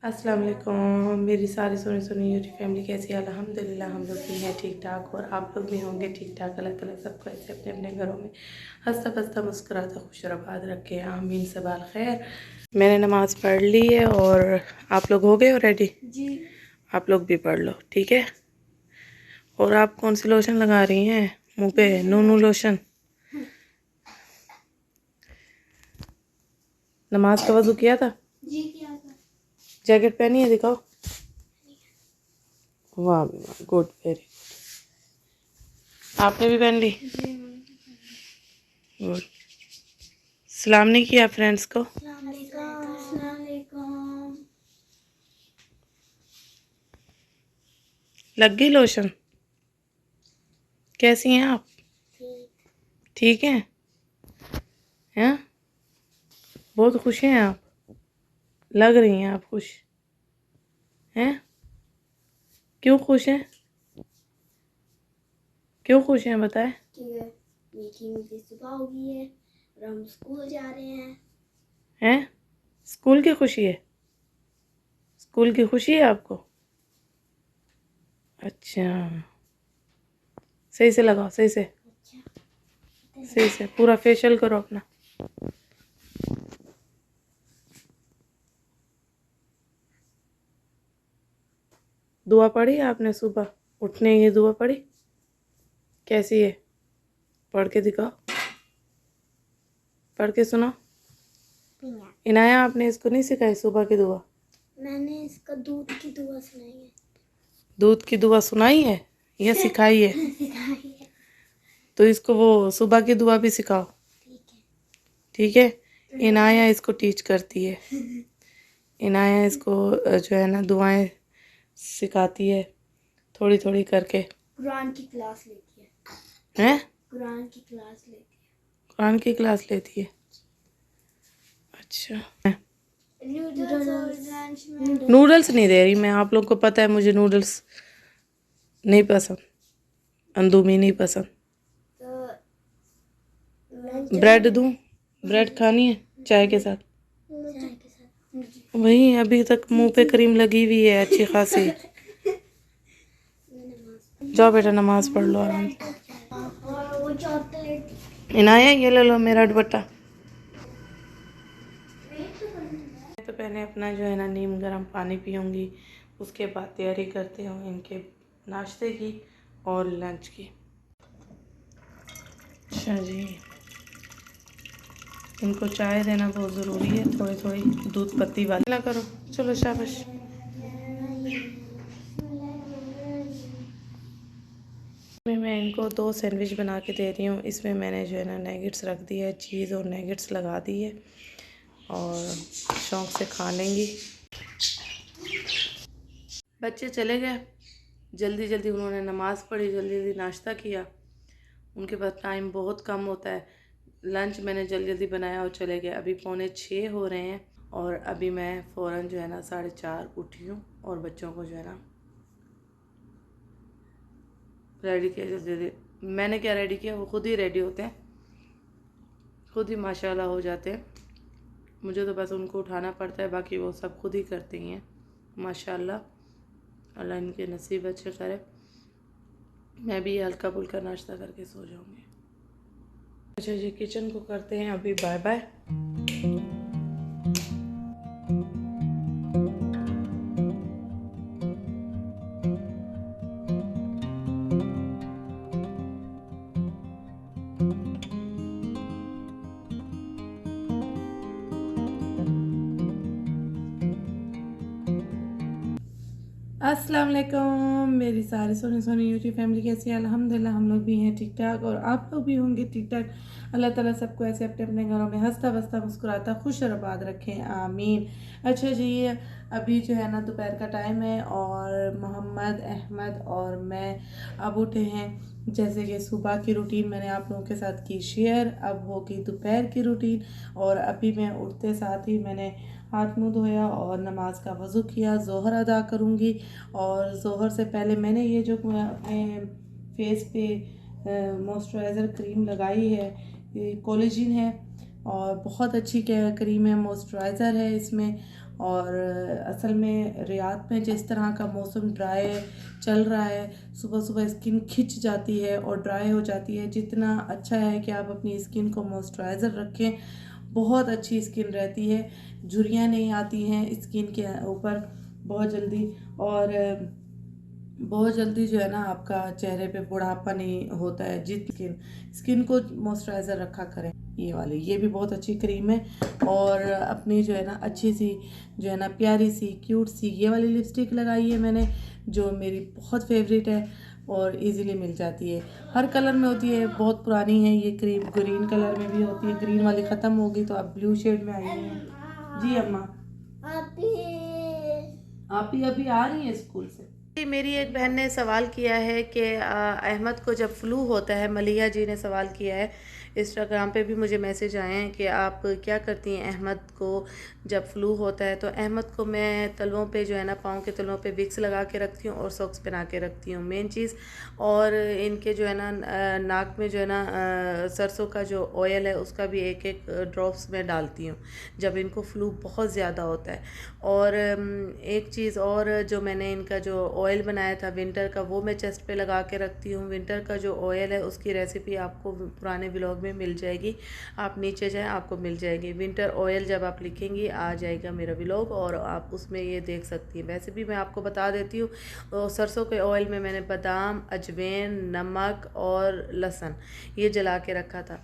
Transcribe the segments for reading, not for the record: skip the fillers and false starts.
अस्सलाम वालेकुम। मेरी सारी सुनी सुनी यूट्यूब फैमिली कैसी है? अल्हम्दुलिल्लाह हम लोग भी हैं ठीक ठाक और आप लोग भी होंगे ठीक ठाक। अल्लाह ताला सबको ऐसे अपने अपने घरों में हंसता बसता मुस्कुराता खुश आबाद रखे, आमीन। सबाल खैर। मैंने नमाज़ पढ़ ली है और आप लोग हो गए हो रेडी? जी। आप लोग भी पढ़ लो, ठीक है। और आप कौन सी लोशन लगा रही हैं मुँह पे? नूनू लोशन। नमाज का वज़ू किया था? जी किया था। जैकेट पहनी है, दिखाओ। वाह वाह, गुड, वेरी। आपने भी पहन ली? गुड। सलाम नहीं किया फ्रेंड्स को? लग गई लोशन? कैसी हैं आप? ठीक हैं? हैं? बहुत खुश हैं आप, लग रही हैं आप खुश हैं। क्यों खुश हैं? क्यों खुश हैं बताएं? ठीक है, मीठी मीठी सुबह हो गई है और हम स्कूल जा रहे हैं। हैं? स्कूल की खुशी है? स्कूल की खुशी है आपको? अच्छा, सही से लगाओ, सही से, सही से पूरा फेशियल करो अपना। दुआ पढ़ी आपने सुबह उठने की? दुआ पढ़ी? कैसी है? पढ़ के दिखाओ, पढ़ के सुनाओ। इनाया, आपने इसको नहीं सिखाई सुबह की दुआ? मैंने इसका दूध की दुआ सुनाई है। दूध की दुआ सुनाई है या सिखाई है? सिखाई है। तो इसको वो सुबह की दुआ भी सिखाओ, ठीक है। ठीक है। इनाया इसको टीच करती है। इनाया इसको जो है ना दुआएं सिखाती है थोड़ी थोड़ी करके। कुरान की क्लास लेती है। हैं? कुरान की क्लास लेती है। कुरान की क्लास लेती है? अच्छा। नूडल्स नहीं दे रही मैं, आप लोग को पता है मुझे नूडल्स नहीं पसंद, अंदूमी नहीं पसंद। ब्रेड दूं? ब्रेड खानी है चाय के साथ? वही, अभी तक मुंह पे क्रीम लगी हुई है अच्छी खासी। जाओ बेटा नमाज पढ़ लो आराम से। इनाया, ये ले लो मेरा दुपट्टा। तो पहले अपना जो है ना नीम गर्म पानी पीऊँगी, उसके बाद तैयारी करते हूँ इनके नाश्ते की और लंच की। अच्छा जी, इनको चाय देना बहुत ज़रूरी है, थोड़ी थोड़ी दूध पत्ती वाली ना करो। चलो शाबाश। मैं इनको 2 सैंडविच बना के दे रही हूँ। इसमें मैंने जो है ना नैगेट्स रख दिए है, चीज़ और नैगेट्स लगा दी है और शौक़ से खा लेंगी। बच्चे चले गए, जल्दी जल्दी उन्होंने नमाज़ पढ़ी, जल्दी जल्दी नाश्ता किया। उनके पास टाइम बहुत कम होता है। लंच मैंने जल्दी जल्दी बनाया और चले गए। अभी 5:45 हो रहे हैं और अभी मैं फ़ौरन जो है ना 4:30 उठी हूँ और बच्चों को जो है ना रेडी किया। जल्दी जल्दी मैंने क्या रेडी किया, वो खुद ही रेडी होते हैं, खुद ही माशाल्लाह हो जाते हैं। मुझे तो बस उनको उठाना पड़ता है, बाकी वो सब खुद ही करती हैं माशाल्लाह। अल्लाह इनके नसीब अच्छे करे। मैं भी हल्का फुल्का नाश्ता करके सो जाऊँगी। अच्छा जी, किचन को करते हैं अभी बाय बाय। अस्सलाम वालेकुम। मेरी सारी सोनी सोनी यूट्यूब फैमिली कैसी है? अल्हम्दुलिल्लाह हम लोग भी हैं ठीक ठाक और आप लोग भी होंगे ठीक ठाक। अल्लाह ताला सबको ऐसे अपने अपने घरों में हंसता बसता मुस्कुराता खुश और आबाद रखें, आमीन। अच्छा जी, अभी जो है ना दोपहर का टाइम है और मोहम्मद, अहमद और मैं अब उठे हैं। जैसे कि सुबह की रूटीन मैंने आप लोगों के साथ की शेयर, अब होगी दोपहर की रूटीन। और अभी मैं उठते साथ ही मैंने हाथ मुँह धोया और नमाज का वज़ू किया, ज़ोहर अदा करूँगी। और ज़ोहर से पहले मैंने ये जो अपने फेस पे मॉइस्चराइज़र क्रीम लगाई है, ये कोलेजन है और बहुत अच्छी क्रीम है, मॉइस्चराइज़र है इसमें और असल में रियाद में जिस तरह का मौसम ड्राई चल रहा है, सुबह सुबह स्किन खिंच जाती है और ड्राई हो जाती है। जितना अच्छा है कि आप अपनी स्किन को मॉइस्चराइज़र रखें, बहुत अच्छी स्किन रहती है, झुर्रियाँ नहीं आती हैं स्किन के ऊपर बहुत जल्दी, और बहुत जल्दी जो है ना आपका चेहरे पे बुढ़ापा नहीं होता है। स्किन को मॉइस्चराइज़र रखा करें। ये भी बहुत अच्छी क्रीम है। और अपनी जो है ना अच्छी सी जो है ना प्यारी सी क्यूट सी ये वाली लिपस्टिक लगाई है मैंने, जो मेरी बहुत फेवरेट है और इजीली मिल जाती है, हर कलर में होती है। बहुत पुरानी है ये क्रीम, ग्रीन कलर में भी होती है, ग्रीन वाली ख़त्म हो गई तो अब ब्लू शेड में आई है। जी अम्मा, आप ही अभी आ रही हैं स्कूल से? मेरी एक बहन ने सवाल किया है कि अहमद को जब फ्लू होता है, मलिया जी ने सवाल किया है, इंस्टाग्राम पे भी मुझे मैसेज आए हैं कि आप क्या करती हैं अहमद को जब फ्लू होता है। तो अहमद को मैं तलवों पे जो है ना, पाँव के तलवों पे विक्स लगा के रखती हूँ और सॉक्स पहना के रखती हूँ, मेन चीज़। और इनके जो है ना नाक में जो है ना सरसों का जो ऑयल है उसका भी एक एक ड्रॉप्स में डालती हूँ जब इनको फ्लू बहुत ज़्यादा होता है। और एक चीज़ और, जो मैंने इनका जो ऑयल बनाया था विंटर का, वो मैं चेस्ट पे लगा के रखती हूँ। विंटर का जो ऑयल है उसकी रेसिपी आपको पुराने व्लॉग में मिल जाएगी, आप नीचे जाएं आपको मिल जाएगी। विंटर ऑयल जब आप लिखेंगी आ जाएगा मेरा व्लॉग और आप उसमें ये देख सकती हैं। वैसे भी मैं आपको बता देती हूँ, सरसों के ऑयल में मैंने बादाम, अजवाइन, नमक और लहसुन ये जला के रखा था,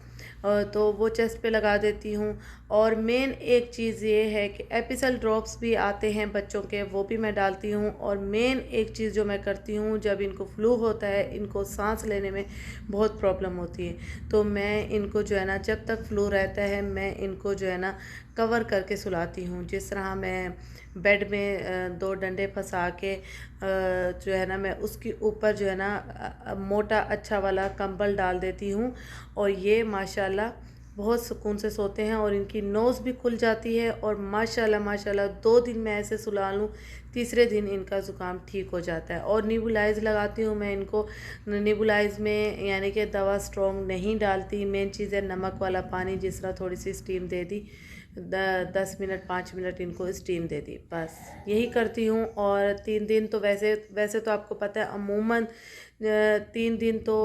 तो वो चेस्ट पे लगा देती हूँ। और मेन एक चीज़ ये है कि एपिसल ड्रॉप्स भी आते हैं बच्चों के, वो भी मैं डालती हूँ। और मेन एक चीज़ जो मैं करती हूँ, जब इनको फ्लू होता है, इनको सांस लेने में बहुत प्रॉब्लम होती है, तो मैं इनको जो है ना जब तक फ्लू रहता है मैं इनको जो है ना कवर करके सुलाती हूँ। जिस तरह मैं बेड में 2 डंडे फंसा के जो है ना मैं उसके ऊपर जो है ना मोटा अच्छा वाला कंबल डाल देती हूँ, और ये माशाल्लाह बहुत सुकून से सोते हैं और इनकी नोज़ भी खुल जाती है। और माशाल्लाह माशाल्लाह 2 दिन मैं ऐसे सुला लूँ, तीसरे दिन इनका ज़ुकाम ठीक हो जाता है। और नीबुलाइज़ लगाती हूँ मैं इनको, नीबुलाइज़ में यानी कि दवा स्ट्रॉन्ग नहीं डालती, मेन चीज़ है नमक वाला पानी, जिस तरह थोड़ी सी स्टीम दे दी, 10 मिनट 5 मिनट इनको स्टीम दे दी, बस यही करती हूँ। और 3 दिन तो वैसे तो आपको पता है अमूमन 3 दिन तो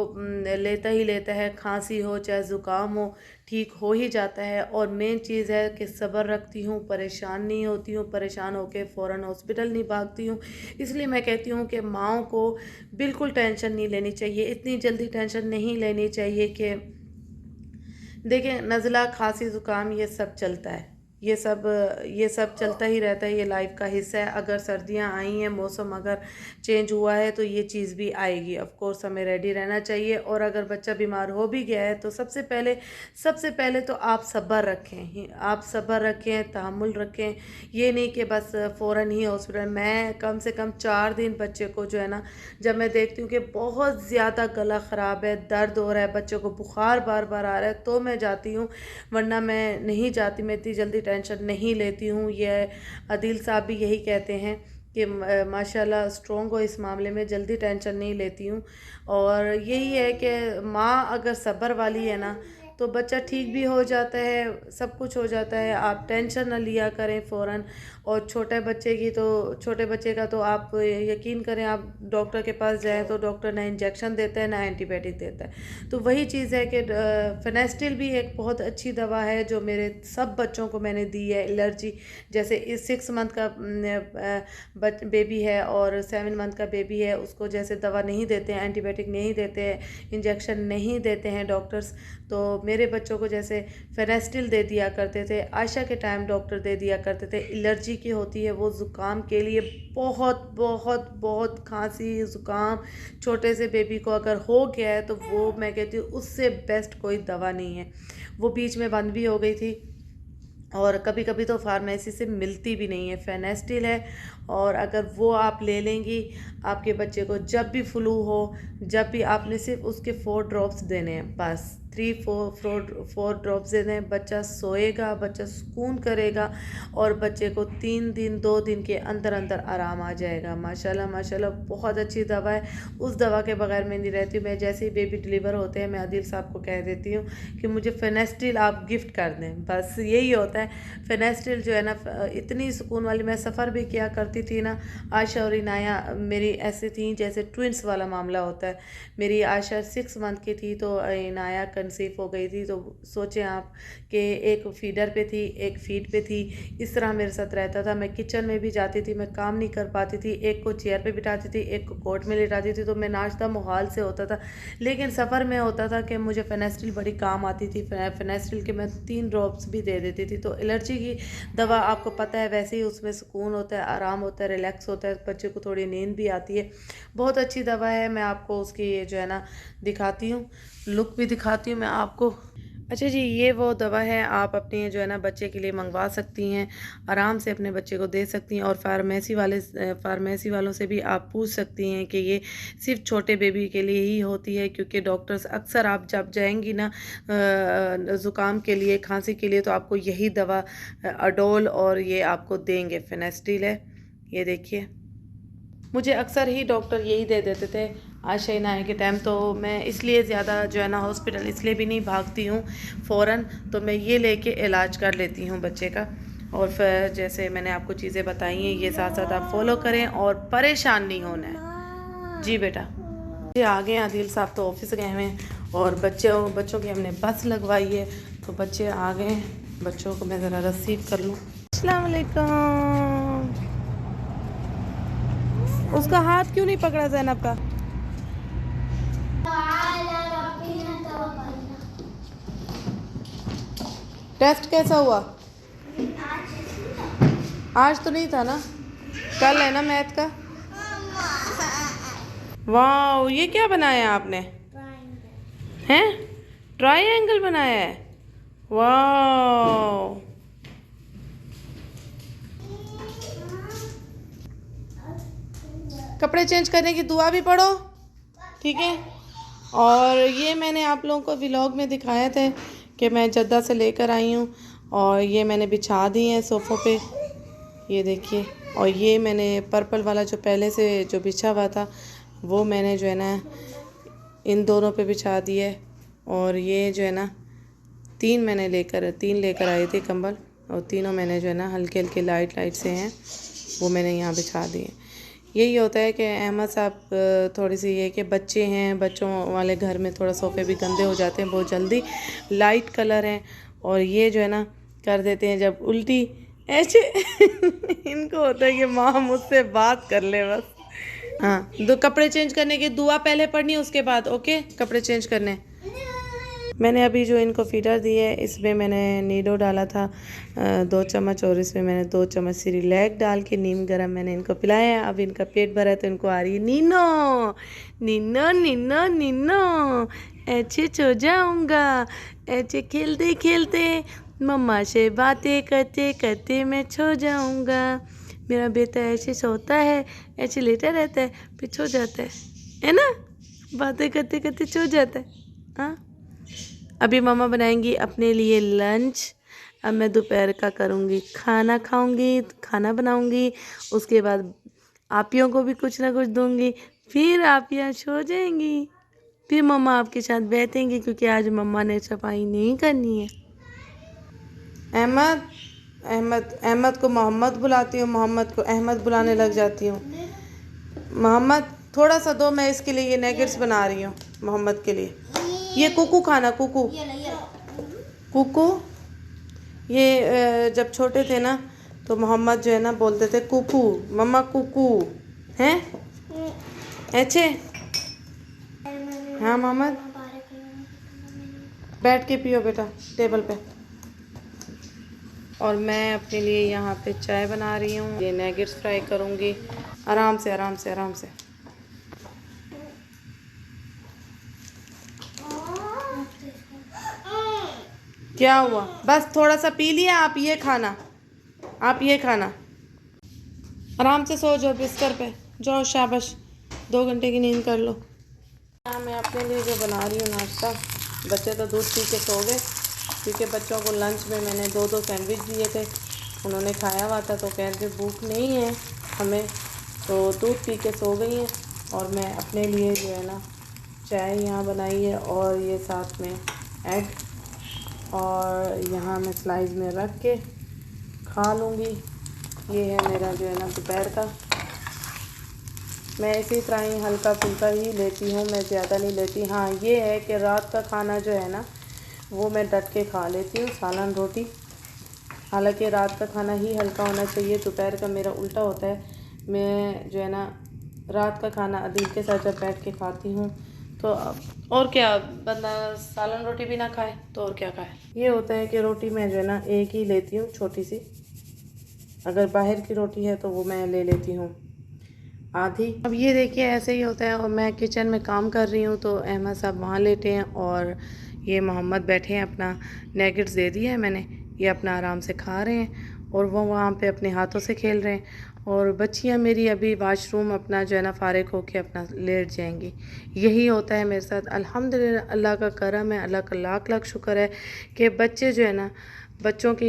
लेता ही लेता है, खांसी हो चाहे ज़ुकाम हो ठीक हो ही जाता है। और मेन चीज़ है कि सब्र रखती हूँ, परेशान नहीं होती हूँ, परेशान होकर फ़ौरन हॉस्पिटल नहीं भागती हूँ। इसलिए मैं कहती हूँ कि माँओं को बिल्कुल टेंशन नहीं लेनी चाहिए, इतनी जल्दी टेंशन नहीं लेनी चाहिए। कि देखें, नज़ला, खांसी, ज़ुकाम ये सब चलता है, ये सब चलता ही रहता है, ये लाइफ का हिस्सा है। अगर सर्दियां आई हैं, मौसम अगर चेंज हुआ है तो ये चीज़ भी आएगी। ऑफ कोर्स हमें रेडी रहना चाहिए। और अगर बच्चा बीमार हो भी गया है तो सबसे पहले तो आप सब्र रखें, तहम्मुल रखें। ये नहीं कि बस फ़ौरन ही हॉस्पिटल। मैं कम से कम 4 दिन बच्चे को जो है ना, जब मैं देखती हूँ कि बहुत ज़्यादा गला ख़राब है, दर्द हो रहा है, बच्चे को बुखार बार बार आ रहा है, तो मैं जाती हूँ, वरना मैं नहीं जाती। मैं इतनी जल्दी टेंशन नहीं लेती हूँ। ये अदील साहब भी यही कहते हैं कि माशाल्लाह स्ट्रॉन्ग हो इस मामले में, जल्दी टेंशन नहीं लेती हूँ। और यही है कि माँ अगर सब्र वाली है ना तो बच्चा ठीक भी हो जाता है, सब कुछ हो जाता है। आप टेंशन ना लिया करें फ़ौरन। और छोटे बच्चे का तो आप यकीन करें, आप डॉक्टर के पास जाएं तो डॉक्टर ना इंजेक्शन देता है ना एंटीबायोटिक देता है। तो वही चीज़ है कि फेनेस्टिल भी एक बहुत अच्छी दवा है जो मेरे सब बच्चों को मैंने दी है। एलर्जी जैसे इस 6 मंथ का बेबी है और 7 मंथ का बेबी है, उसको जैसे दवा नहीं देते हैं, एंटीबायोटिक नहीं देते हैं, इंजेक्शन नहीं देते हैं डॉक्टर्स, तो मेरे बच्चों को जैसे फेनेस्टिल दे दिया करते थे, आयशा के टाइम डॉक्टर दे दिया करते थे। एलर्जी की होती है वो, ज़ुकाम के लिए बहुत बहुत बहुत, खांसी ज़ुकाम छोटे से बेबी को अगर हो गया है तो वो मैं कहती हूँ उससे बेस्ट कोई दवा नहीं है। वो बीच में बंद भी हो गई थी और कभी कभी तो फार्मेसी से मिलती भी नहीं है, फेनेस्टिल है। और अगर वो आप ले लेंगी, आपके बच्चे को जब भी फ्लू हो, जब भी, आपने सिर्फ उसके 4 ड्रॉप्स देने हैं, बस 3-4 ड्रॉप्स दे दें, बच्चा सोएगा, बच्चा सुकून करेगा और बच्चे को 2 दिन के अंदर अंदर आराम आ जाएगा। माशाल्लाह माशाल्लाह बहुत अच्छी दवा है। उस दवा के बगैर मैं नहीं रहती हूँ। मैं जैसे ही बेबी डिलीवर होते हैं मैं आदिल साहब को कह देती हूँ कि मुझे फेनेस्ट्रिल आप गिफ्ट कर दें, बस यही होता है। फेनेस्ट्रिल जो है ना इतनी सुकून वाली, मैं सफ़र भी किया करती थी ना, आयशा और इनाया मेरी ऐसे थी जैसे ट्विंस वाला मामला होता है। मेरी आयशा 6 मंथ की थी तो इनाया कंसीव हो गई थी। तो सोचें आप कि एक फीडर पे थी, एक फीड पे थी, इस तरह मेरे साथ रहता था। मैं किचन में भी जाती थी, मैं काम नहीं कर पाती थी, एक को चेयर पे बिठाती थी, एक को कोट में लेटाती थी, तो मैं नाश्ता मुहाल से होता था। लेकिन सफ़र में होता था कि मुझे फेनेस्ट्रिल बड़ी काम आती थी। फेनेस्ट्रिल के मैं 3 ड्रॉप्स भी दे देती थी। तो एलर्जी की दवा आपको पता है, वैसे ही उसमें सुकून होता है, आराम होता है, रिलैक्स होता है, बच्चे को थोड़ी नींद भी आती है। बहुत अच्छी दवा है। मैं आपको उसकी जो है ना दिखाती हूँ, लुक भी दिखाती हूँ मैं आपको। अच्छा जी, ये वो दवा है, आप अपने जो है ना बच्चे के लिए मंगवा सकती हैं, आराम से अपने बच्चे को दे सकती हैं। और फार्मेसी वालों से भी आप पूछ सकती हैं कि ये सिर्फ छोटे बेबी के लिए ही होती है, क्योंकि डॉक्टर्स अक्सर आप जब जाएंगी ना ज़ुकाम के लिए, खांसी के लिए, तो आपको यही दवा अडोल और ये आपको देंगे। फेनेस्ट्रिल है, ये देखिए। मुझे अक्सर ही डॉक्टर यही दे देते थे आयशा इनाया के टाइम। तो मैं इसलिए ज़्यादा जो है ना हॉस्पिटल इसलिए भी नहीं भागती हूँ फ़ौरन, तो मैं ये लेके इलाज कर लेती हूँ बच्चे का। और फिर जैसे मैंने आपको चीज़ें बताई हैं, ये साथ साथ आप फॉलो करें और परेशान नहीं होना है। जी बेटा, ये आ गए आदिल साहब तो ऑफिस गए हुए हैं और बच्चों की हमने बस लगवाई है, तो बच्चे आ गए हैं। बच्चों को मैं ज़रा रिसीव कर लूँ। अस्सलाम वालेकुम। उसका हाथ क्यों नहीं पकड़ा ज़ैनब का? टेस्ट कैसा हुआ? आज तो नहीं था ना, कल है ना मैथ का। वाह, ये क्या बनाया आपने? हैं? ट्रायंगल बनाया है। वाह, कपड़े चेंज करने की दुआ भी पढ़ो, ठीक है। और ये मैंने आप लोगों को व्लॉग में दिखाया था कि मैं जद्दा से लेकर आई हूँ, और ये मैंने बिछा दी है सोफ़ों पे, ये देखिए। और ये मैंने पर्पल वाला जो पहले से जो बिछा हुआ था वो मैंने जो है ना इन दोनों पे बिछा दिया है। और ये जो है ना 3 लेकर आई थी कंबल, और तीनों मैंने जो है ना हल्के हल्के लाइट से हैं, वो मैंने यहाँ बिछा दिए। यही होता है कि अहमद साहब थोड़ी सी ये कि बच्चे हैं, बच्चों वाले घर में थोड़ा सोफ़े भी गंदे हो जाते हैं बहुत जल्दी। लाइट कलर हैं और ये जो है ना कर देते हैं जब उल्टी ऐसे इनको होता है कि माँ मुझसे बात कर ले बस। हाँ, दो कपड़े चेंज करने की दुआ पहले पढ़नी, उसके बाद ओके कपड़े चेंज करने। मैंने अभी जो इनको फीडर दी है इसमें मैंने नीडो डाला था 2 चम्मच, और इसमें मैंने 2 चम्मच सिरिलैक डाल के नीम गरम मैंने इनको पिलाया है। अब इनका पेट भरा है तो इनको आ रही है नीनो नीनो नीनो नीनो, ऐसे सो जाऊँगा, ऐसे खेलते खेलते मम्मा से बातें करते करते मैं सो जाऊँगा। मेरा बेटा ऐसे सोता है, ऐसे लेटा रहता है, फिर सो जाता है ना, बातें करते करते सो जाता है। हाँ, अभी मम्मा बनाएंगी अपने लिए लंच। अब मैं दोपहर का करूँगी, खाना खाऊंगी, खाना बनाऊंगी, उसके बाद आपियों को भी कुछ ना कुछ दूंगी, फिर आपियाँ सो जाएंगी, फिर मम्मा आपके साथ बैठेंगी, क्योंकि आज मम्मा ने सफाई नहीं करनी है। अहमद अहमद अहमद को मोहम्मद बुलाती हूँ, मोहम्मद को अहमद बुलाने लग जाती हूँ। मोहम्मद थोड़ा सा दो, मैं इसके लिए ये नेगेट्स बना रही हूँ मोहम्मद के लिए। ये कुकू खाना, कुकू कुकू। ये जब छोटे थे ना तो मोहम्मद जो है ना बोलते थे कुकू, मम्मा कुकू हैं ऐसे। हाँ मोहम्मद, बैठ के पियो बेटा टेबल पे। और मैं अपने लिए यहाँ पे चाय बना रही हूँ, ये नेगेट्स फ्राई करूँगी। आराम से आराम से आराम से। क्या हुआ? बस थोड़ा सा पी लिया, आप ये खाना, आप ये खाना। आराम से सो जाओ बिस्तर पे, जाओ शाबाश, 2 घंटे की नींद कर लो। मैं अपने लिए जो बना रही हूँ नाश्ता, बच्चे तो दूध पी के सो गए, क्योंकि बच्चों को लंच में मैंने 2 सैंडविच दिए थे, उन्होंने खाया हुआ था, तो कह रहे भूख नहीं है हमें, तो दूध पी के सो गई हैं। और मैं अपने लिए जो है ना चाय यहाँ बनाई है, और ये साथ में एग, और यहाँ मैं स्लाइस में रख के खा लूँगी। ये है मेरा जो है ना दोपहर का। मैं इसी तरह ही हल्का फुल्का ही लेती हूँ, मैं ज़्यादा नहीं लेती। हाँ ये है कि रात का खाना जो है ना वो मैं डट के खा लेती हूँ, सालन रोटी। हालांकि रात का खाना ही हल्का होना चाहिए, दोपहर का मेरा उल्टा होता है। मैं जो है ना रात का खाना अदील के साथ जब बैठ के खाती हूँ तो और क्या, बंदा सालन रोटी भी ना खाए तो और क्या खाए। ये होता है कि रोटी मैं जो है ना एक ही लेती हूँ, छोटी सी। अगर बाहर की रोटी है तो वो मैं ले लेती हूँ आधी। अब ये देखिए ऐसे ही होता है, और मैं किचन में काम कर रही हूँ तो अहमद साहब वहाँ लेटे हैं, और ये मोहम्मद बैठे हैं, अपना नैगेट्स दे दिया है मैंने, ये अपना आराम से खा रहे हैं, और वो वहाँ पे अपने हाथों से खेल रहे हैं। और बच्चियाँ मेरी अभी वाशरूम अपना जो है ना फारिग होके अपना लेट जाएंगी। यही होता है मेरे साथ। अल्हम्दुलिल्लाह, अल्लाह का करम है, अल्लाह का लाख लाख शुक्र है कि बच्चे जो है ना, बच्चों की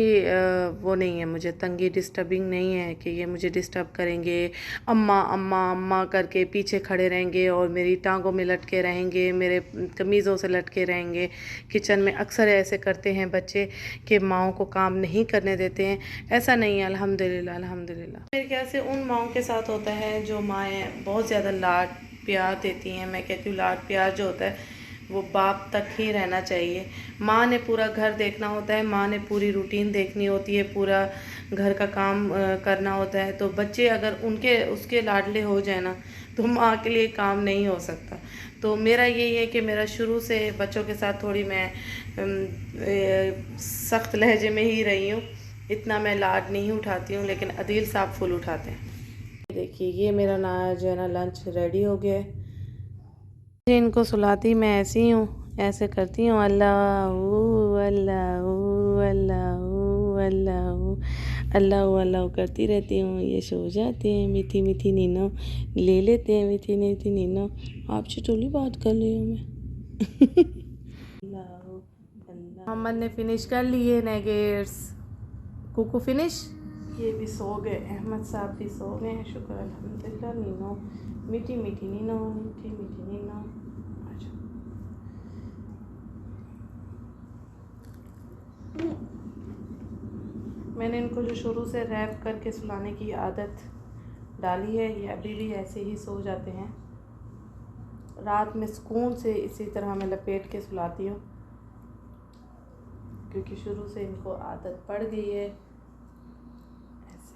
वो नहीं है, मुझे तंगी डिस्टर्बिंग नहीं है कि ये मुझे डिस्टर्ब करेंगे, अम्मा अम्मा अम्मा करके पीछे खड़े रहेंगे और मेरी टांगों में लटके रहेंगे, मेरे कमीज़ों से लटके रहेंगे। किचन में अक्सर ऐसे करते हैं बच्चे कि माओं को काम नहीं करने देते हैं। ऐसा नहीं है, अल्हम्दुलिल्लाह अल्हम्दुलिल्लाह। मेरे ख्याल से उन माओं के साथ होता है जो माएँ बहुत ज़्यादा लाड प्यार देती हैं। मैं कहती हूँ लाड प्यार जो होता है वो बाप तक ही रहना चाहिए। माँ ने पूरा घर देखना होता है, माँ ने पूरी रूटीन देखनी होती है, पूरा घर का काम करना होता है। तो बच्चे अगर उसके लाडले हो जाए ना तो माँ के लिए काम नहीं हो सकता। तो मेरा यही है कि मेरा शुरू से बच्चों के साथ थोड़ी मैं सख्त लहजे में ही रही हूँ, इतना मैं लाड नहीं उठाती हूँ, लेकिन अदील साहब फुल उठाते हैं। देखिए ये मेरा ना जो है ना लंच रेडी हो गया है। इनको सुलाती मैं ऐसी हूँ, ऐसे करती हूँ अल्लाह अल्लाह अल्लाह अल्लाह अल्लाह अल्लाह करती रहती हूँ। ये सो जाते हैं, मीठी मीठी नीनो ले लेते हैं, मीठी मीठी नीनो। आपसे थोड़ी बात कर रही हूँ मैं। मोहम्मद ने फिनिश कर लिए नैगेट्स। कुकू फिनिश। ये भी सो गए, अहमद साहब भी सो गए हैं, शुक्र अल्हम्दुलिल्लाह। नीनो मीठी मीठी नीनो, मीठी मीठी नीनो। अच्छा मैंने इनको जो शुरू से रैप करके सुलाने की आदत डाली है, ये अभी भी ऐसे ही सो जाते हैं। रात में सुकून से इसी तरह मैं लपेट के सुलाती हूँ, क्योंकि शुरू से इनको आदत पड़ गई है ऐसे।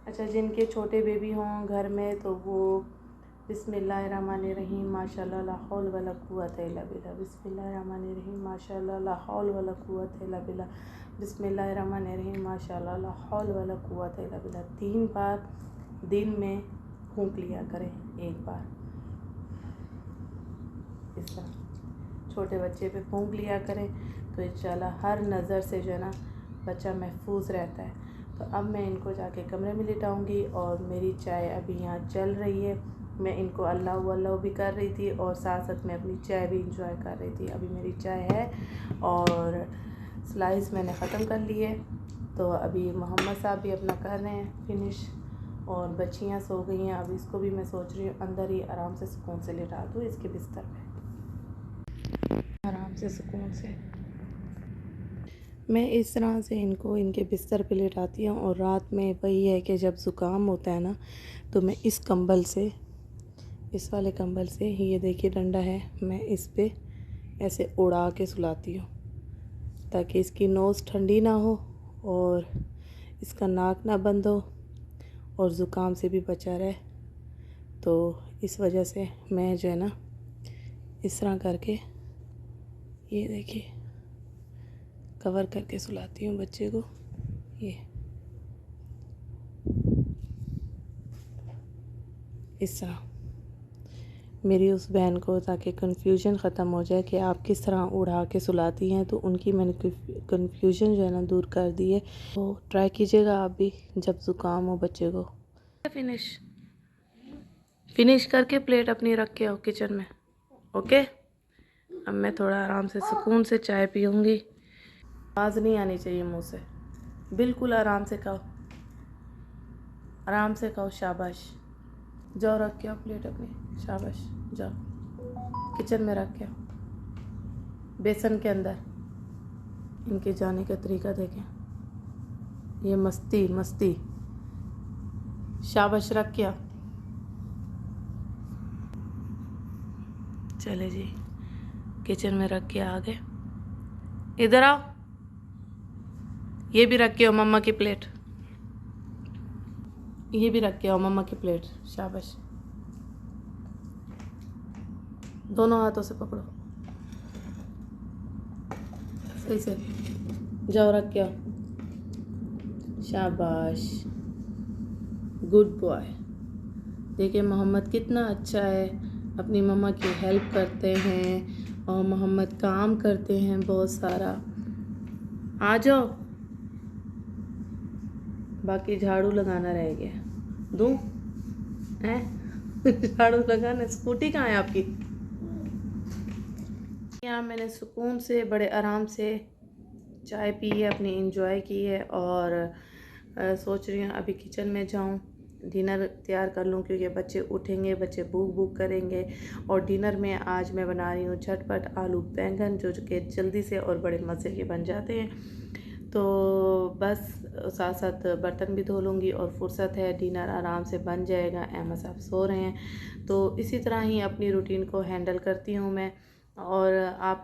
अच्छा, जिनके छोटे बेबी हों घर में तो वो बिस्मिल्लाहिर्रहमानिर्रहीम माशाल्लाह ला हौल वला कुव्वता इल्ला बिल्लाह, बिस्मिल्लाहिर्रहमानिर्रहीम माशाल्लाह ला हौल वला कुव्वता इल्ला बिल्लाह, बिस्मिल्लाहिर्रहमानिर्रहीम माशाल्लाह ला हौल वला कुव्वता इल्ला बिल्लाह। 3 बार दिन में फूंक लिया करें, एक बार इस तरह छोटे बच्चे पे फूंक लिया करें, तो इंशाल्लाह हर नज़र से जो है ना बच्चा महफूज रहता है। तो अब मैं इनको जाके कमरे में लिटाऊंगी, और मेरी चाय अभी यहाँ चल रही है। मैं इनको अल्लाह वल्लाह भी कर रही थी, और साथ साथ मैं अपनी चाय भी इंजॉय कर रही थी। अभी मेरी चाय है और स्लाइस मैंने ख़त्म कर ली है। तो अभी मोहम्मद साहब भी अपना कर रहे हैं फिनिश, और बच्चियाँ सो गई हैं। अब इसको भी मैं सोच रही हूँ अंदर ही आराम से सुकून से लिटा दूँ इसके बिस्तर पे, आराम से सुकून से। मैं इस तरह से इनको इनके बिस्तर पे लेटाती हूँ। और रात में वही है कि जब ज़ुकाम होता है ना, तो मैं इस कंबल से, इस वाले कंबल से ही, ये देखिए डंडा है, मैं इस पे ऐसे उड़ा के सुलाती हूँ, ताकि इसकी नोज़ ठंडी ना हो और इसका नाक ना बंद हो और ज़ुकाम से भी बचा रहे। तो इस वजह से मैं जो है ना इस तरह करके, ये देखिए कवर करके सुलाती हूँ बच्चे को। ये इस तरह मेरी उस बहन को, ताकि कन्फ्यूजन ख़त्म हो जाए कि आप किस तरह उड़ा के सुलाती हैं, तो उनकी मैंने कन्फ्यूजन जो है ना दूर कर दी है। तो ट्राई कीजिएगा आप भी जब ज़ुकाम हो बच्चे को। फिनिश फिनिश करके प्लेट अपनी रख के आओ किचन में, ओके। अब मैं थोड़ा आराम से सुकून से चाय पीऊँगी। आवाज़ नहीं आनी चाहिए मुँह से, बिल्कुल आराम से खाओ, आराम से खाओ। शाबाश, जाओ रख के आओ प्लेट अपनी, शाबाश, जाओ किचन में रख के आओ, बेसन के अंदर। इनके जाने का तरीका देखें, ये मस्ती मस्ती। शाबाश, रख के आओ। चले जी, किचन में रख के आ गए। इधर आओ, ये भी रख के आओ मम्मा की प्लेट, ये भी रख के आओ मम्मा की प्लेट। शाबाश, दोनों हाथों से पकड़ो, सही से, जाओ रख के आओ। शाबाश, गुड बॉय। देखिए मोहम्मद कितना अच्छा है, अपनी मम्मा की हेल्प करते हैं और मोहम्मद काम करते हैं बहुत सारा। आ जाओ, बाकी झाड़ू लगाना रह गया, दूँ हैं? झाड़ू लगाना। स्कूटी कहाँ है आपकी? यहाँ मैंने सुकून से बड़े आराम से चाय पी है, अपनी इंजॉय की है और सोच रही हूँ अभी किचन में जाऊँ, डिनर तैयार कर लूँ क्योंकि बच्चे उठेंगे, बच्चे भूख भूख करेंगे। और डिनर में आज मैं बना रही हूँ झटपट आलू बैंगन, जो कि जल्दी से और बड़े मज़े के बन जाते हैं। तो बस साथ साथ बर्तन भी धो लूँगी और फुर्सत है, डिनर आराम से बन जाएगा। अहमद साहब सो रहे हैं, तो इसी तरह ही अपनी रूटीन को हैंडल करती हूँ मैं। और आप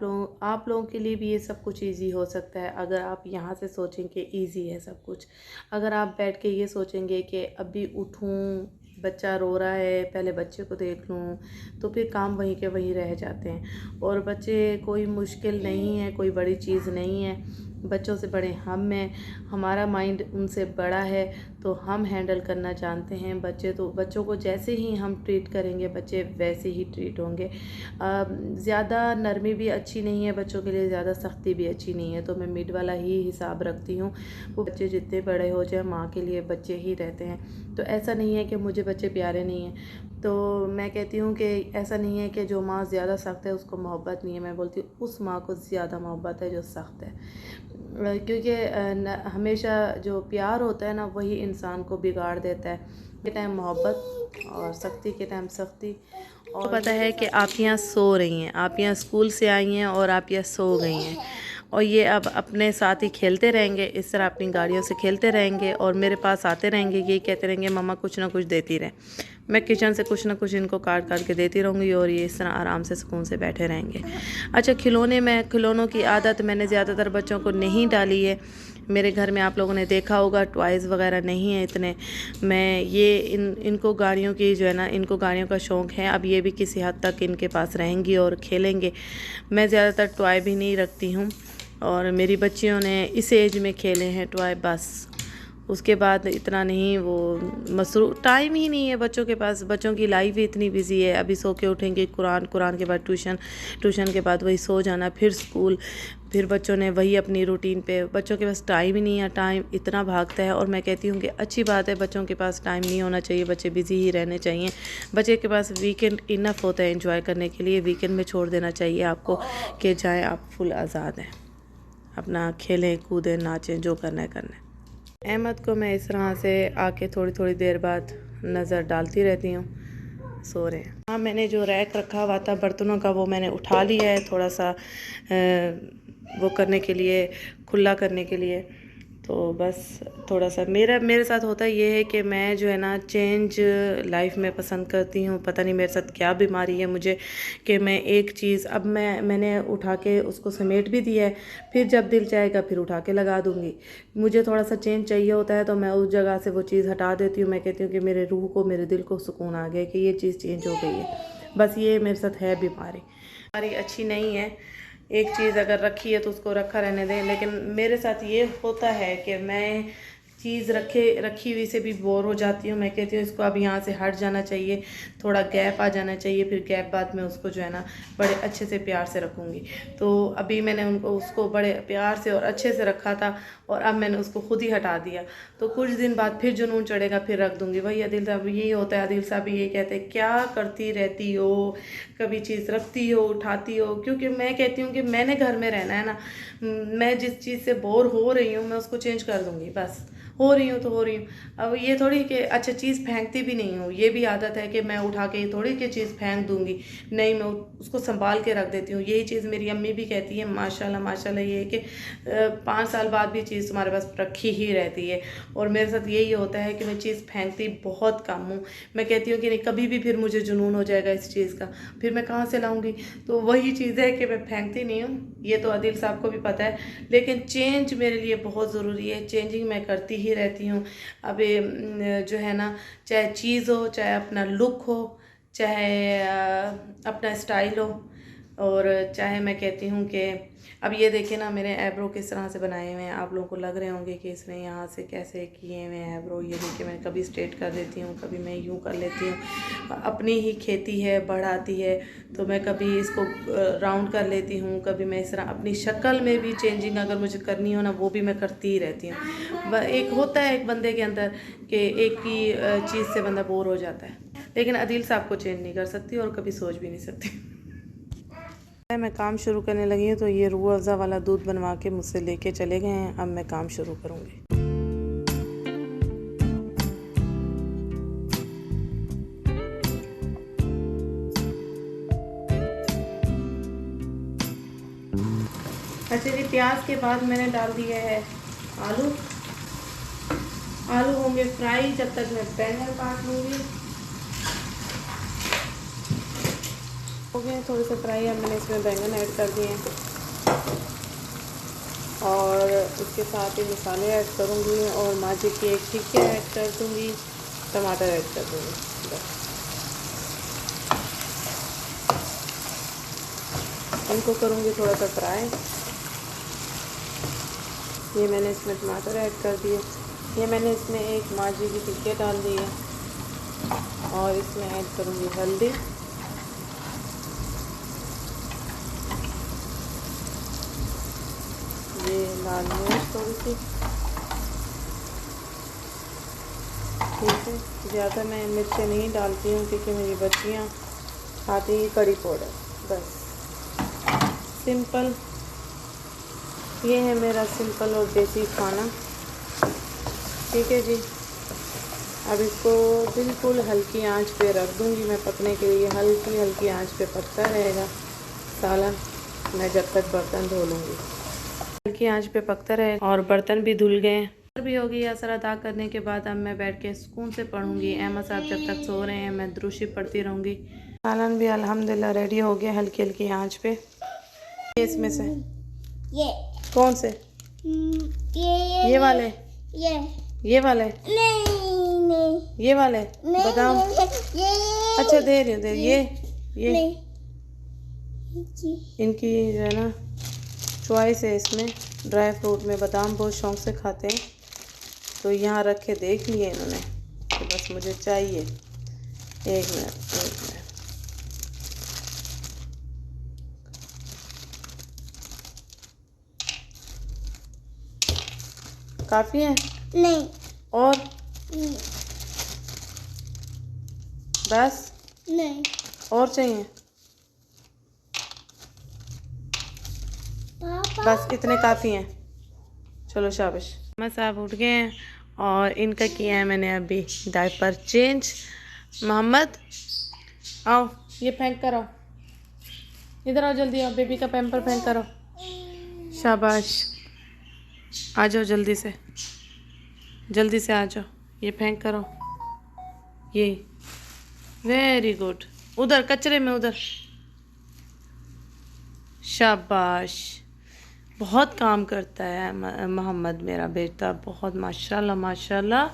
लोगों के लिए भी ये सब कुछ इजी हो सकता है अगर आप यहाँ से सोचें कि इजी है सब कुछ। अगर आप बैठ के ये सोचेंगे कि अभी उठूँ, बच्चा रो रहा है, पहले बच्चे को देख लूँ, तो फिर काम वहीं के वहीं रह जाते हैं। और बच्चे कोई मुश्किल नहीं है, कोई बड़ी चीज़ नहीं है, बच्चों से बड़े हम हैं, हमारा माइंड उनसे बड़ा है, तो हम हैंडल करना जानते हैं। बच्चों को जैसे ही हम ट्रीट करेंगे बच्चे वैसे ही ट्रीट होंगे। ज़्यादा नरमी भी अच्छी नहीं है बच्चों के लिए, ज़्यादा सख्ती भी अच्छी नहीं है, तो मैं मिड वाला ही हिसाब रखती हूँ। वो बच्चे जितने बड़े हो जाए माँ के लिए बच्चे ही रहते हैं। तो ऐसा नहीं है कि मुझे बच्चे प्यारे नहीं हैं, तो मैं कहती हूँ कि ऐसा नहीं है कि जो माँ ज़्यादा सख्त है उसको मोहब्बत नहीं है। मैं बोलती हूँ उस माँ को ज़्यादा मोहब्बत है जो सख्त है, क्योंकि हमेशा जो प्यार होता है ना वही इंसान को बिगाड़ देता है। के टाइम मोहब्बत और सख्ती के टाइम सख्ती। और तो पता है कि आप यहाँ सो रही हैं, आप यहाँ स्कूल से आई हैं और आप यहाँ सो गई हैं, और ये अब अपने साथ ही खेलते रहेंगे, इस तरह अपनी गाड़ियों से खेलते रहेंगे और मेरे पास आते रहेंगे, ये कहते रहेंगे मम्मा कुछ ना कुछ देती रहे। मैं किचन से कुछ ना कुछ इनको काट काट के देती रहूँगी और ये इस तरह आराम से सुकून से बैठे रहेंगे। अच्छा, खिलौनों की आदत मैंने ज़्यादातर बच्चों को नहीं डाली है। मेरे घर में आप लोगों ने देखा होगा टॉयज़ वगैरह नहीं है इतने। मैं ये इनको गाड़ियों की जो है ना, इनको गाड़ियों का शौक़ है। अब ये भी किसी हद तक इनके पास रहेंगी और खेलेंगे। मैं ज़्यादातर टॉय भी नहीं रखती हूँ और मेरी बच्चियों ने इस एज में खेले हैं टॉय बस, उसके बाद इतना नहीं। वो मसरूफ़ टाइम ही नहीं है बच्चों के पास, बच्चों की लाइफ ही इतनी बिजी है। अभी सो के उठेंगे, कुरान के बाद ट्यूशन के बाद वही सो जाना, फिर स्कूल, फिर बच्चों ने वही अपनी रूटीन पे। बच्चों के पास टाइम ही नहीं है, टाइम इतना भागता है। और मैं कहती हूँ कि अच्छी बात है, बच्चों के पास टाइम नहीं होना चाहिए, बच्चे बिजी ही रहने चाहिए। बच्चे के पास वीकेंड इनफ होता है एंजॉय करने के लिए, वीकेंड में छोड़ देना चाहिए आपको कि जाएँ आप फुल आज़ाद हैं, अपना खेलें कूदें नाचें, जो करना है करना है। अहमद को मैं इस तरह से आके थोड़ी थोड़ी देर बाद नज़र डालती रहती हूँ, सो रहे हैं। हाँ, मैंने जो रैक रखा हुआ था बर्तनों का वो मैंने उठा लिया है, थोड़ा सा वो करने के लिए, खुला करने के लिए। तो बस थोड़ा सा मेरे साथ होता ये है कि मैं जो है ना चेंज लाइफ में पसंद करती हूँ। पता नहीं मेरे साथ क्या बीमारी है मुझे कि मैं एक चीज़, अब मैंने उठा के उसको समेट भी दिया है, फिर जब दिल चाहेगा फिर उठा के लगा दूँगी। मुझे थोड़ा सा चेंज चाहिए होता है तो मैं उस जगह से वो चीज़ हटा देती हूँ। मैं कहती हूँ कि मेरे रूह को, मेरे दिल को सुकून आ गया कि ये चीज़ चेंज हो गई है। बस ये मेरे साथ है बीमारी अच्छी नहीं है। एक चीज़ अगर रखी है तो उसको रखा रहने दें, लेकिन मेरे साथ ये होता है कि मैं चीज़ रखी हुई से भी बोर हो जाती हूँ। मैं कहती हूँ इसको अब यहाँ से हट जाना चाहिए, थोड़ा गैप आ जाना चाहिए, फिर गैप बाद में उसको जो है ना बड़े अच्छे से प्यार से रखूँगी। तो अभी मैंने उसको बड़े प्यार से और अच्छे से रखा था और अब मैंने उसको खुद ही हटा दिया। तो कुछ दिन बाद फिर जुनून चढ़ेगा, फिर रख दूँगी। वही आदिल साहब यही होता है, आदिल साहब भी यही कहते हैं क्या करती रहती हो, कभी चीज़ रखती हो उठाती हो। क्योंकि मैं कहती हूँ कि मैंने घर में रहना है ना, मैं जिस चीज़ से बोर हो रही हूँ मैं उसको चेंज कर दूँगी, बस हो रही हूँ तो हो रही हूँ। अब ये थोड़ी कि अच्छा चीज़ फेंकती भी नहीं हूँ, ये भी आदत है कि मैं उठा के थोड़ी कि चीज़ फेंक दूँगी, नहीं मैं उसको संभाल के रख देती हूँ। यही चीज़ मेरी अम्मी भी कहती है माशाल्लाह माशाल्लाह, ये है कि 5 साल बाद भी चीज़ तुम्हारे पास रखी ही रहती है। और मेरे साथ यही होता है कि मैं चीज़ फेंकती बहुत कम हूँ। मैं कहती हूँ कि नहीं कभी भी फिर मुझे जुनून हो जाएगा इस चीज़ का, फिर मैं कहाँ से लाऊंगी। तो वही चीज़ है कि मैं फेंकती नहीं हूँ, ये तो आदिल साहब को भी पता है। लेकिन चेंज मेरे लिए बहुत ज़रूरी है, चेंजिंग मैं करती ही रहती हूँ। अब जो है ना, चाहे चीज़ हो, चाहे अपना लुक हो, चाहे अपना स्टाइल हो, और चाहे मैं कहती हूँ कि अब ये देखिए ना मेरे आईब्रो किस तरह से बनाए हुए हैं। आप लोगों को लग रहे होंगे कि इसने यहाँ से कैसे किए हुए हैं आईब्रो। ये देखिए मैं कभी स्ट्रेट कर देती हूँ, कभी मैं यूँ कर लेती हूँ। अपनी ही खेती है, बढ़ाती है, तो मैं कभी इसको राउंड कर लेती हूँ, कभी मैं इस तरह अपनी शक्ल में भी चेंजिंग अगर मुझे करनी हो ना वो भी मैं करती ही रहती हूँ। एक होता है एक बंदे के अंदर कि एक ही चीज़ से बंदा बोर हो जाता है, लेकिन आदिल साहब को चेंज नहीं कर सकती और कभी सोच भी नहीं सकती। मैं काम शुरू करने लगी हूँ, तो ये रूह अफ़ज़ा वाला दूध बनवा के मुझसे लेके चले गए हैं। अब मैं काम शुरू करूँगी। अच्छा जी, प्याज के बाद मैंने डाल दिया है आलू। आलू होंगे फ्राई, जब तक मैं बैंगन काट लूँगी। हो गए थोड़े से फ्राई, अब मैंने इसमें बैंगन ऐड कर दिए हैं और इसके साथ ही मसाले ऐड करूँगी और माजी की एक टिक्की ऐड कर दूँगी, टमाटर ऐड कर दूँगी। बस इनको करूँगी थोड़ा सा फ्राई। ये मैंने इसमें टमाटर ऐड कर दिए, ये मैंने इसमें एक माजी की टिक्की डाल दी है और इसमें ऐड करूँगी हल्दी, ये लाल मिर्च थोड़ी सी, ठीक है। ज़्यादा मैं मिर्चें नहीं डालती हूँ क्योंकि मेरी बच्चियाँ खाती ही कड़ी पाउडर। बस सिंपल, ये है मेरा सिंपल और देसी खाना, ठीक है जी। अब इसको बिल्कुल हल्की आंच पे रख दूँगी मैं पकने के लिए। हल्की हल्की आंच पे पकता रहेगा सालन, मैं जब तक बर्तन धो लूँगी। हल्की आंच पे पकता रहेगा और बर्तन भी धुल गए भी हो गई। असर अदा करने के बाद अब मैं बैठ के सुकून से पढ़ूंगी। अहमद साहब जब तक सो रहे हैं मैं दुरूशी पढ़ती रहूँगी। सालन भी अल्हम्दुलिल्लाह रेडी हो गया हल्की हल्की आंच पे। इसमें से ये कौन से? ये वाले, ये वाले नहीं ये वाले बादाम। ये अच्छा दे रही हूँ, दे ये इनकी जो है ना चॉइस है। इसमें ड्राई फ्रूट में बादाम बहुत शौक से खाते हैं, तो यहाँ रख के देख लिए इन्होंने, तो बस मुझे चाहिए। एक मिनट काफ़ी है? नहीं और बस नहीं और चाहिए? पापा बस इतने काफ़ी हैं, चलो शाबाश। मैं साहब उठ गए हैं और इनका किया है मैंने अभी डायपर चेंज। मोहम्मद आओ, ये फेंक कर आओ, इधर आओ जल्दी आओ, बेबी का पैम्पर फेंक कर आओ। शाबाश, आ जाओ जल्दी से, जल्दी से आ जाओ, ये फेंक करो, ये वेरी गुड। उधर कचरे में, उधर, शाबाश। बहुत काम करता है मोहम्मद मेरा बेटा, बहुत माशाल्लाह माशाल्लाह।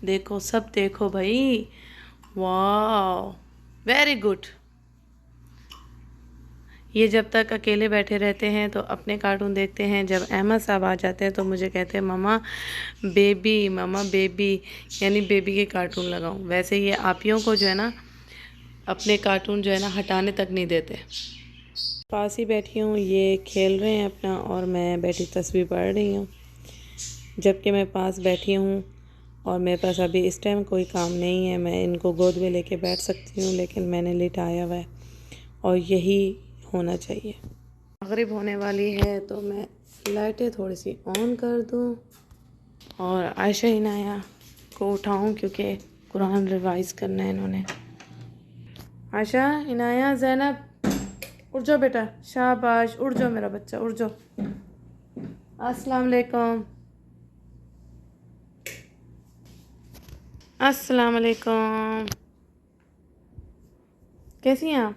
देखो सब देखो भाई, वाह वेरी गुड। ये जब तक अकेले बैठे रहते हैं तो अपने कार्टून देखते हैं, जब अहमद साहब आ जाते हैं तो मुझे कहते हैं मम्मा बेबी, यानी बेबी के कार्टून लगाऊं। वैसे ये आपियों को जो है ना अपने कार्टून जो है ना हटाने तक नहीं देते। पास ही बैठी हूँ, ये खेल रहे हैं अपना और मैं बैठी तस्वीर पढ़ रही हूँ, जबकि मैं पास बैठी हूँ और मेरे पास अभी इस टाइम कोई काम नहीं है। मैं इनको गोद में लेके बैठ सकती हूँ, लेकिन मैंने लिटाया हुआ है और यही होना चाहिए। मगरिब होने वाली है तो मैं लाइटें थोड़ी सी ऑन कर दूँ और आयशा इनाया को उठाऊँ, क्योंकि कुरान रिवाइज़ करना है इन्होंने। आयशा इनाया ज़ैनब उठ जाओ बेटा, शाबाश, उठ जाओ मेरा बच्चा, उठ जाओ। अस्सलाम वालेकुम, अस्सलाम वालेकुम। कैसी हैं आप?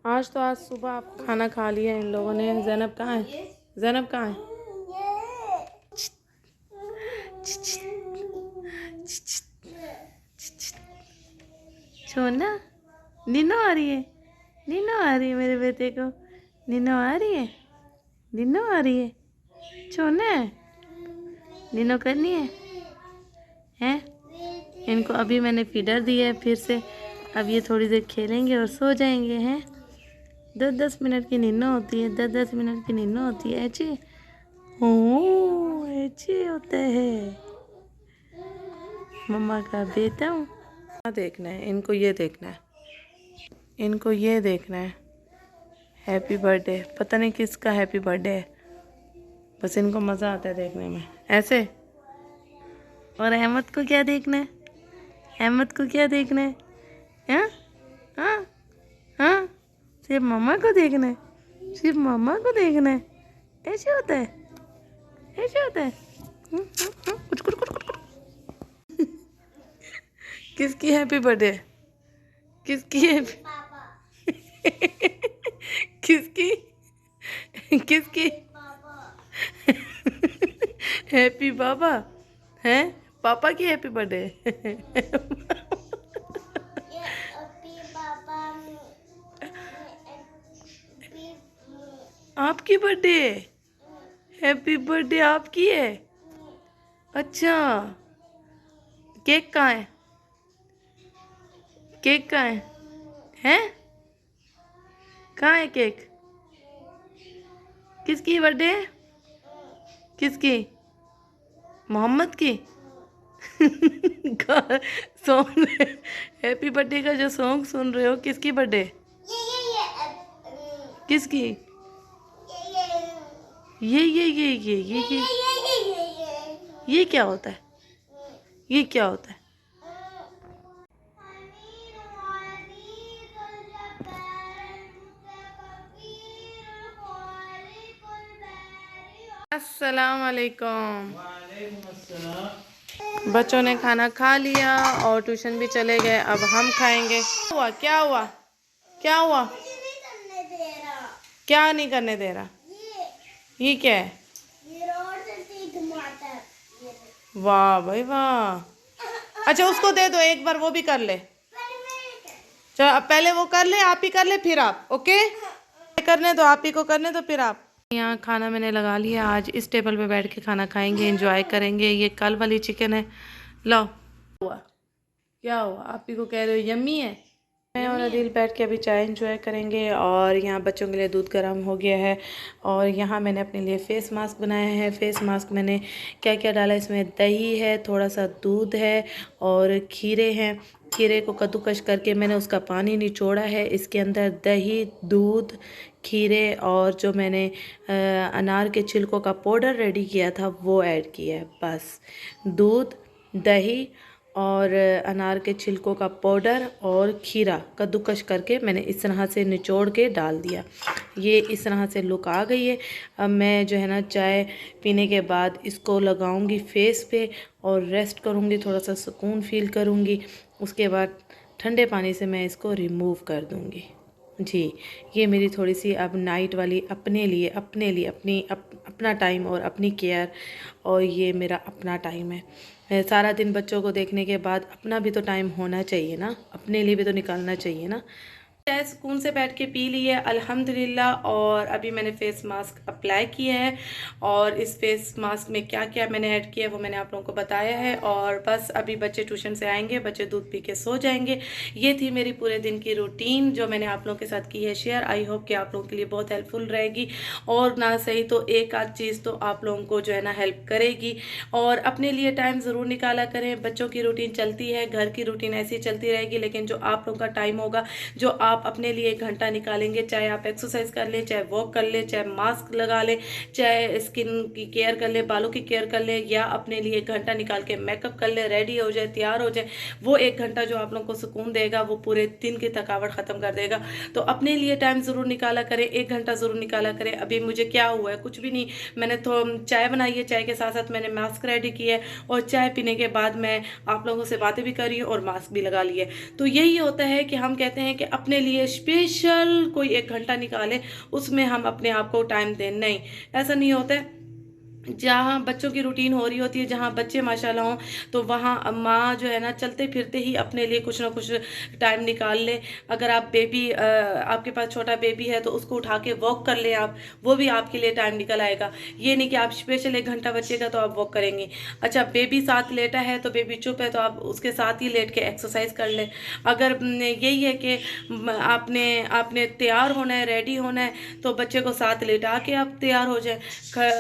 आज सुबह आप खाना खा लिया इन लोगों ने। ज़ैनब कहाँ है? ज़ैनब कहाँ है? छोना, नीनो आ रही है, नीनो आ रही है मेरे बेटे को, नीनो आ रही है, नीनो आ रही है। छोना है, नीनो करनी है हैं? इनको अभी मैंने फीडर दी है फिर से, अब ये थोड़ी देर खेलेंगे और सो जाएंगे हैं। 10-10 मिनट की नींद होती है, 10-10 मिनट की नींद होती है। ऐसे ऐसे होता है, मम्मा का बेटा हूँ। क्या देखना है इनको? ये देखना है इनको, ये देखना है हैप्पी बर्थडे। पता नहीं किसका हैप्पी बर्थडे है, बस इनको मज़ा आता है देखने में ऐसे। और अहमद को क्या देखना है? अहमद को क्या देखना है? हाँ हाँ हाँ, सिर्फ मम्मा को देखना है, सिर्फ मम्मा को देखना है। ऐसे होता है, ऐसे होता है। कुछ कुछ कुछ कुछ। किसकी हैप्पी बर्थडे? किसकी हैप्पी? किसकी किसकी हैप्पी बाबा है? पापा की हैप्पी बर्थडे। आपकी बर्थडे? हैप्पी बर्थडे आपकी है? अच्छा, केक कहाँ है? केक कहाँ है? हैं? कहाँ है केक? किसकी बर्थडे है? किसकी? मोहम्मद की? सॉन्ग, हैप्पी बर्थडे का जो सॉन्ग सुन रहे हो, किसकी बर्थडे? किसकी? ये क्या होता है? ये क्या होता है? अस्सलाम वालेकुम। बच्चों ने खाना खा लिया और ट्यूशन भी चले गए, अब हम खाएंगे। हुआ क्या हुआ? क्या हुआ? क्या नहीं करने दे रहा? ये क्या है? वाह भाई वाह। अच्छा उसको दे दो, एक बार वो भी कर ले। चलो अब पहले वो कर ले, आप ही कर ले फिर आप। ओके, करने दो, आप ही को करने दो फिर आप। यहाँ खाना मैंने लगा लिया, आज इस टेबल पे बैठ के खाना खाएंगे, एंजॉय करेंगे। ये कल वाली चिकन है। लो हुआ क्या हुआ? आप ही को कह रहे हो यम्मी है। मैं और अदील बैठ के अभी चाय एंजॉय करेंगे और यहाँ बच्चों के लिए दूध गर्म हो गया है और यहाँ मैंने अपने लिए फ़ेस मास्क बनाया है। फ़ेस मास्क मैंने क्या क्या डाला, इसमें दही है, थोड़ा सा दूध है और खीरे हैं। खीरे को कद्दूकश करके मैंने उसका पानी निचोड़ा है। इसके अंदर दही, दूध, खीरे और जो मैंने अनार के छिलकों का पाउडर रेडी किया था वो ऐड किया है। बस दूध, दही और अनार के छिलकों का पाउडर और खीरा कद्दूकश करके मैंने इस तरह से निचोड़ के डाल दिया। ये इस तरह से लुक आ गई है। अब मैं जो है ना चाय पीने के बाद इसको लगाऊंगी फेस पे और रेस्ट करूंगी, थोड़ा सा सुकून फील करूंगी। उसके बाद ठंडे पानी से मैं इसको रिमूव कर दूंगी। जी, ये मेरी थोड़ी सी अब नाइट वाली अपने लिए अपना टाइम और अपनी केयर, और ये मेरा अपना टाइम है। सारा दिन बच्चों को देखने के बाद अपना भी तो टाइम होना चाहिए ना, अपने लिए भी तो निकालना चाहिए ना। चाय सुकून से बैठ के पी ली है अल्हम्दुलिल्लाह। और अभी मैंने फेस मास्क अप्लाई किया है और इस फेस मास्क में क्या क्या मैंने ऐड किया है वो मैंने आप लोगों को बताया है। और बस अभी बच्चे ट्यूशन से आएंगे, बच्चे दूध पी के सो जाएंगे। ये थी मेरी पूरे दिन की रूटीन जो मैंने आप लोगों के साथ की है शेयर। आई होप कि आप लोगों के लिए बहुत हेल्पफुल रहेगी और ना सही तो एक आध चीज़ तो आप लोगों को जो है ना हेल्प करेगी। और अपने लिए टाइम ज़रूर निकाला करें। बच्चों की रूटीन चलती है, घर की रूटीन ऐसी चलती रहेगी, लेकिन जो आप लोगों का टाइम होगा, जो आप अपने लिए 1 घंटा निकालेंगे, चाहे आप एक्सरसाइज कर लें, चाहे वॉक कर लें, चाहे मास्क लगा लें, चाहे स्किन की केयर कर लें, बालों की केयर कर लें, या अपने लिए 1 घंटा निकाल के मेकअप कर लें, रेडी हो जाए, तैयार हो जाए, वो 1 घंटा जो आप लोगों को सुकून देगा वो पूरे दिन की थकावट ख़त्म कर देगा। तो अपने लिए टाइम ज़रूर निकाला करें, 1 घंटा ज़रूर निकाला करें। अभी मुझे क्या हुआ है, कुछ भी नहीं, मैंने तो चाय बनाई है, चाय के साथ साथ मैंने मास्क रेडी किया है और चाय पीने के बाद मैं आप लोगों से बातें भी कर रही हूँ और मास्क भी लगा लिया है। तो यही होता है कि हम कहते हैं कि अपने लिए स्पेशल कोई 1 घंटा निकालें, उसमें हम अपने आप को टाइम दें। नहीं, ऐसा नहीं होता है। जहाँ बच्चों की रूटीन हो रही होती है, जहाँ बच्चे माशाल्लाह हों, तो वहाँ माँ जो है ना चलते फिरते ही अपने लिए कुछ ना कुछ टाइम निकाल ले। अगर आप आपके पास छोटा बेबी है तो उसको उठा के वॉक कर ले आप, वो भी आपके लिए टाइम निकल आएगा। ये नहीं कि आप स्पेशल 1 घंटा बच्चे का तो आप वॉक करेंगे। अच्छा, बेबी साथ लेटा है तो बेबी चुप है तो आप उसके साथ ही लेट के एक्सरसाइज कर लें। अगर यही है कि आपने आपने तैयार होना है, रेडी होना है, तो बच्चे को साथ लेटा के आप तैयार हो जाए,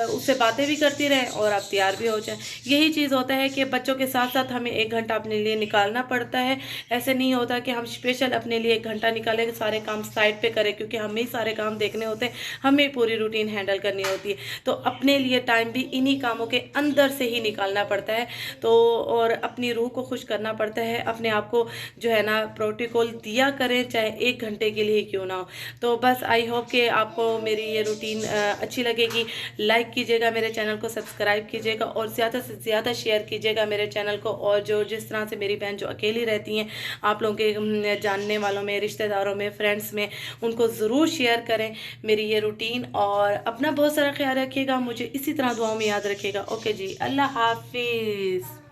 उससे बातें भी करती रहें और आप तैयार भी हो जाए। यही चीज़ होता है कि बच्चों के साथ साथ हमें 1 घंटा अपने लिए निकालना पड़ता है। ऐसे नहीं होता कि हम स्पेशल अपने लिए 1 घंटा निकालें, सारे काम साइड पे करें, क्योंकि हमें ही सारे काम देखने होते हैं, हमें पूरी रूटीन हैंडल करनी होती है। तो अपने लिए टाइम भी इन्हीं कामों के अंदर से ही निकालना पड़ता है। तो और अपनी रूह को खुश करना पड़ता है, अपने आप को जो है ना प्रोटोकॉल दिया करें, चाहे 1 घंटे के लिए क्यों ना हो। तो बस आई होप कि आपको मेरी ये रूटीन अच्छी लगेगी। लाइक कीजिएगा, मेरे चैनल को सब्सक्राइब कीजिएगा और ज़्यादा से ज़्यादा शेयर कीजिएगा मेरे चैनल को। और जो जिस तरह से मेरी बहन जो अकेली रहती हैं, आप लोगों के जानने वालों में, रिश्तेदारों में, फ्रेंड्स में, उनको ज़रूर शेयर करें मेरी ये रूटीन। और अपना बहुत सारा ख्याल रखिएगा, मुझे इसी तरह दुआओं में याद रखिएगा। ओके जी, अल्लाह हाफिज़।